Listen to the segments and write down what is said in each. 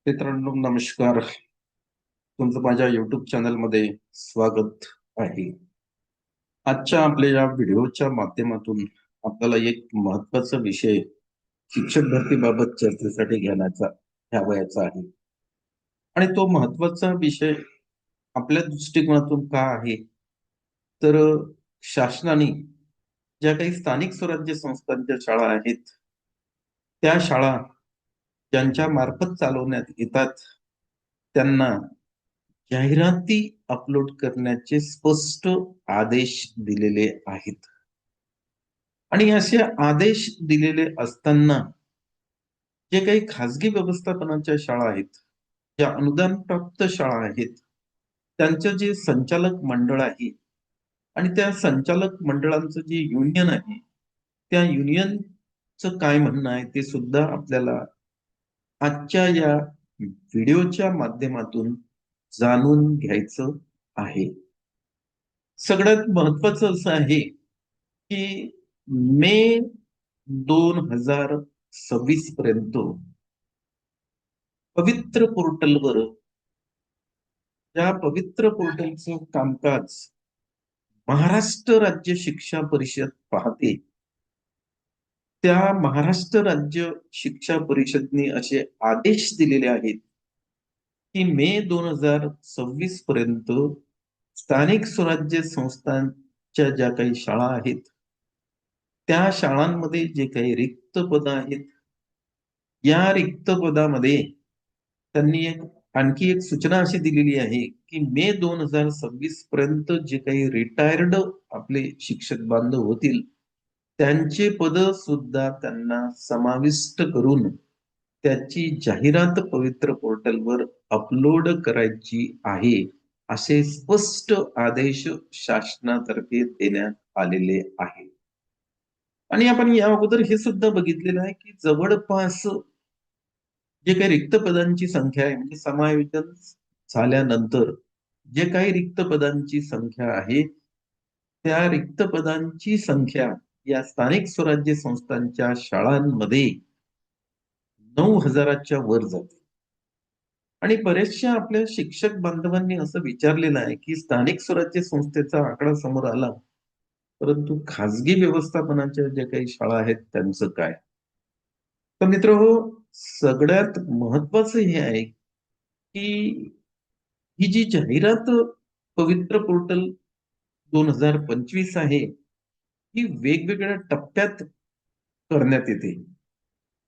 मित्रांनो नमस्कार. तुमचं माझ्या युट्यूब चॅनलमध्ये स्वागत आहे. आजच्या आपल्या या व्हिडिओच्या माध्यमातून आपल्याला एक महत्वाचा विषय शिक्षक भरतीबाबत चर्चेसाठी घ्यावयाचा आहे. आणि तो महत्वाचा विषय आपल्या दृष्टिकोनातून का आहे, तर शासनाने ज्या काही स्थानिक स्वराज्य संस्थांच्या शाळा आहेत, त्या शाळा ज्यांच्या मार्फत चालवण्यात येतात, त्यांना जाहिराती अपलोड करण्याचे स्पष्ट आदेश दिलेले आहेत. आणि असे आदेश दिलेले असताना जे काही खाजगी व्यवस्थापनाच्या शाळा आहेत, ज्या अनुदानप्राप्त शाळा आहेत, त्यांचं जे संचालक मंडळ आहे आणि त्या संचालक मंडळांचं जे युनियन आहे, त्या युनियनचं काय म्हणणं आहे ते सुद्धा आपल्याला आजच्या या व्हिडिओच्या माध्यमातून जाणून घ्यायचं आहे. सगळ्यात महत्वाचं असं आहे की मे 2026 पर्यंत पवित्र पोर्टलवर, त्या पवित्र पोर्टलचं कामकाज महाराष्ट्र राज्य शिक्षा परिषद पाहते. त्या महाराष्ट्र राज्य शिक्षा परिषदने असे आदेश दिलेले आहेत की मे 2026 पर्यंत स्थानिक स्वराज्य संस्थांच्या ज्या काही शाळा आहेत, त्या शाळांमध्ये जे काही रिक्त पद आहेत, या रिक्त पदामध्ये त्यांनी आणखी एक सूचना अशी दिलेली आहे की मे 2026 पर्यंत जे काही रिटायर्ड आपले शिक्षक बांधव होतील, त्यांचे पद सुद्धा त्यांना समाविष्ट करून त्याची जाहिरात पवित्र पोर्टलवर अपलोड करायची आहे, असे स्पष्ट आदेश शासनातर्फे देण्यात आलेले आहे. आणि आपण या अगोदर हे सुद्धा बघितलेलं आहे की जवळपास जे काही रिक्त पदांची संख्या आहे, म्हणजे समायोजन झाल्यानंतर जे काही रिक्त पदांची संख्या आहे, त्या रिक्त पदांची संख्या या स्थानिक स्वराज्य संस्थांच्या शाळांमध्ये 9,000च्या वर जाते. आणि बरेचशा आपल्या शिक्षक बांधवांनी असं विचारलेलं आहे की स्थानिक स्वराज्य संस्थेचा आकडा समोर आला, परंतु खाजगी व्यवस्थापनाच्या ज्या काही शाळा आहेत त्यांचं काय? तर मित्रहो, सगळ्यात महत्वाचं हे आहे की ही जी जाहिरात पवित्र पोर्टल 2025 आहे, ही वेगवेगळ्या टप्प्यात करण्यात येते.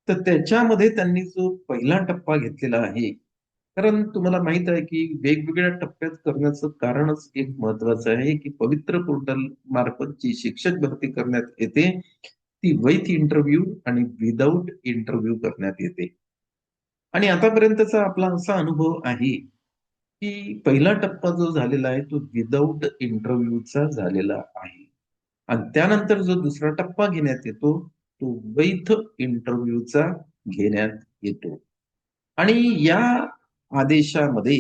तर त्याच्यामध्ये त्यांनी जो पहिला टप्पा घेतलेला आहे, कारण तुम्हाला माहित आहे की वेगवेगळ्या टप्प्यात करण्याचं कारणच एक महत्वाचं आहे की पवित्र पोर्टल मार्फत जी शिक्षक भरती करण्यात येते, ती विथ इंटरव्ह्यू आणि विदाऊट इंटरव्ह्यू करण्यात येते. आणि आतापर्यंतचा आपला असा अनुभव आहे की पहिला टप्पा जो झालेला आहे तो विदाऊट इंटरव्ह्यूचा झालेला आहे. आणि त्यानंतर जो दुसरा टप्पा घेण्यात येतो तो वैध इंटरव्ह्यूचा घेण्यात येतो. आणि या आदेशामध्ये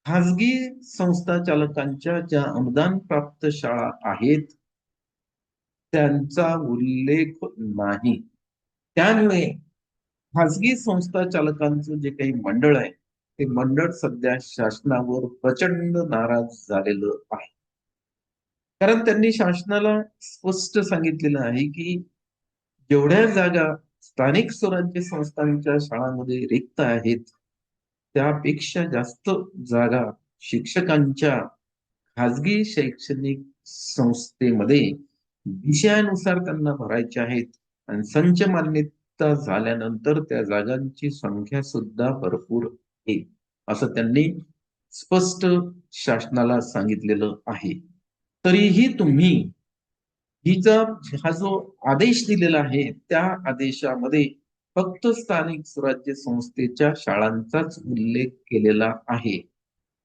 खाजगी संस्था चालकांच्या ज्या अनुदान प्राप्त शाळा आहेत, त्यांचा उल्लेख नाही. त्यामुळे खाजगी संस्था चालकांचं जे काही मंडळ आहे, ते मंडळ सध्या शासनावर प्रचंड नाराज झालेलं आहे. कारण त्यांनी शासनाला स्पष्ट सांगितलेलं आहे की जेवढ्या जागा स्थानिक स्वराज्य संस्थांच्या शाळांमध्ये रिक्त आहेत, त्यापेक्षा जास्त जागा शिक्षकांच्या खाजगी शैक्षणिक संस्थेमध्ये विषयानुसार त्यांना भरायचे आहेत. आणि संच मान्यता झाल्यानंतर त्या जागांची संख्या सुद्धा भरपूर आहे, असं त्यांनी स्पष्ट शासनाला सांगितलेलं आहे. तरीही तुम्ही हा जो आदेश दिलेला आहे, त्या आदेशामध्ये फक्त स्थानिक स्वराज्य संस्थेच्या शाळांचाच उल्लेख केलेला आहे.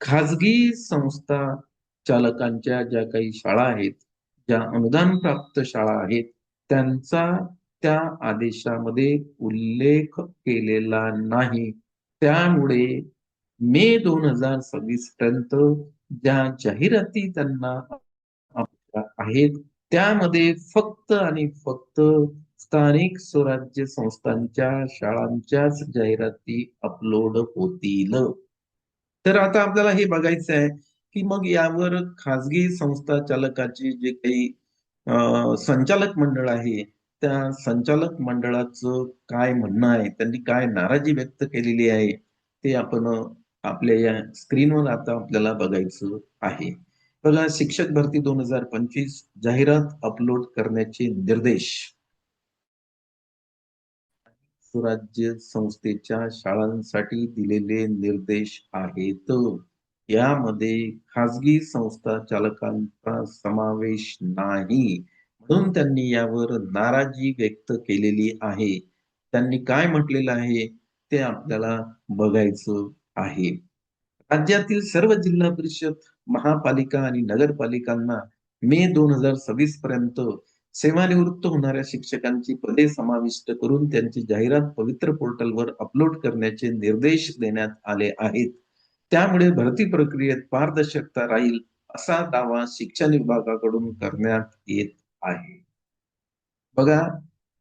खाजगी संस्था चालकांच्या ज्या काही शाळा आहेत, ज्या अनुदान प्राप्त शाळा आहेत, त्यांचा त्या आदेशामध्ये उल्लेख केलेला नाही. त्यामुळे मे 2026 पर्यंत ज्या जाहिराती त्यांना आहेत, त्यामध्ये फक्त आणि फक्त स्थानिक स्वराज्य संस्थांच्या शाळांच्याच जाहिराती अपलोड होतील. तर आता आपल्याला हे बघायचं आहे की मग यावर खाजगी संस्था चालकाचे जे काही संचालक मंडळ आहे, त्या संचालक मंडळाचं काय म्हणणं आहे, त्यांनी काय नाराजी व्यक्त केलेली आहे, ते आपण आपल्या या स्क्रीनवर आता आपल्याला बघायचं आहे. बघा, शिक्षक भरती 2025 जाहिरात अपलोड करण्याचे निर्देश स्वराज्य संस्थेच्या शाळांसाठी दिलेले निर्देश आहेत. यामध्ये खाजगी संस्था चालकांचा समावेश नाही, म्हणून त्यांनी यावर नाराजी व्यक्त केलेली आहे. त्यांनी काय म्हटलेलं आहे ते आपल्याला बघायचं आहे. राज्यातील सर्व जिल्हा परिषद, महापालिका आणि नगरपालिकांना मे 2026 पर्यंत सेवानिवृत्त होणाऱ्या शिक्षकांची पदे समाविष्ट करून त्यांची जाहिरात पवित्र पोर्टलवर अपलोड करण्याचे निर्देश देण्यात आले आहेत. त्यामुळे भरती प्रक्रियेत पारदर्शकता राहील, असा दावा शिक्षण विभागाकडून करण्यात येत आहे. बघा,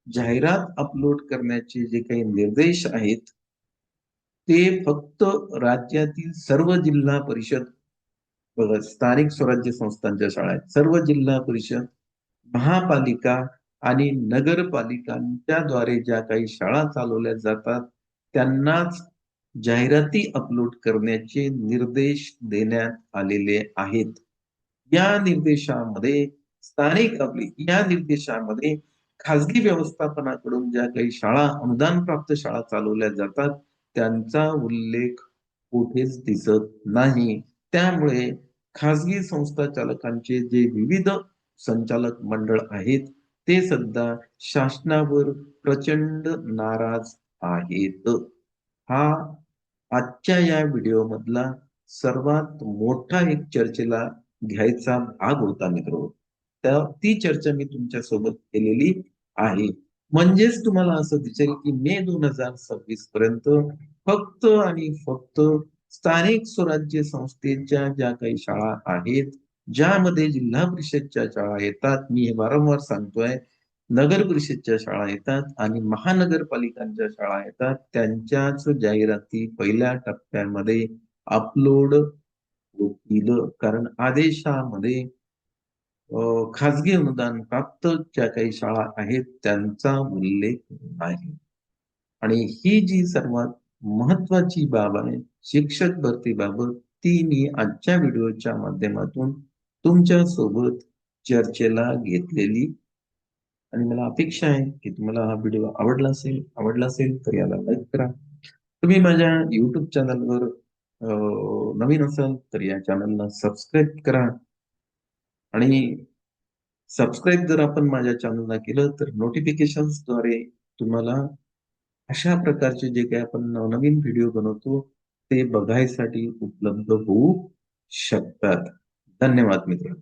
जाहिरात अपलोड करण्याचे जे काही निर्देश आहेत ते फक्त राज्यातील सर्व जिल्हा परिषद, बघा, स्थानिक स्वराज्य संस्थांच्या शाळा आहेत, सर्व जिल्हा परिषद, महापालिका आणि नगरपालिकांच्याद्वारे ज्या काही शाळा चालवल्या जातात त्यांनाच जाहिराती अपलोड करण्याचे निर्देश देण्यात आलेले आहेत. या निर्देशामध्ये या निर्देशामध्ये खाजगी व्यवस्थापनाकडून ज्या काही शाळा, अनुदान प्राप्त शाळा चालवल्या जातात त्यांचा उल्लेख कुठेच दिसत नाही. त्यामुळे खाजगी संस्था चालकांचे जे विविध संचालक मंडळ आहेत ते सध्या शासनावर प्रचंड नाराज आहेत. हा आजच्या या व्हिडिओ मधला सर्वात मोठा एक चर्चेला घ्यायचा भाग होता मित्र. तर ती चर्चा मी तुमच्या सोबत केलेली आहे. म्हणजेच तुम्हाला असं दिसेल की मे 2026 पर्यंत फक्त आणि फक्त स्थानिक स्वराज्य संस्थेच्या ज्या काही शाळा आहेत, ज्यामध्ये जिल्हा परिषदच्या शाळा येतात, मी हे वारंवार सांगतोय, नगर परिषदच्या शाळा येतात आणि महानगरपालिकांच्या शाळा येतात, त्यांच्याच जाहिराती पहिल्या टप्प्यामध्ये अपलोड होतील. कारण आदेशामध्ये खाजगी अनुदान प्राप्त ज्या काही शाळा आहेत त्यांचा उल्लेख नाही. आणि ही जी सर्वात महत्वाची बाब आहे शिक्षक भरतीबाबत, ती मी आजच्या व्हिडिओच्या माध्यमातून तुमच्या सोबत चर्चेला घेतलेली. आणि मला अपेक्षा आहे की तुम्हाला हा व्हिडिओ आवडला असेल तर याला लाईक करा. तुम्ही माझ्या युट्यूब चॅनलवर नवीन असाल तर या चॅनलला सबस्क्राईब करा. आणि सबस्क्राईब जर आपण माझ्या चॅनलला केलं तर नोटिफिकेशन्सद्वारे तुम्हाला अशा प्रकारचे जे काही आपण नवनवीन व्हिडिओ बनवतो ते बघायसाठी उपलब्ध होऊ शकतात. धन्यवाद मित्र.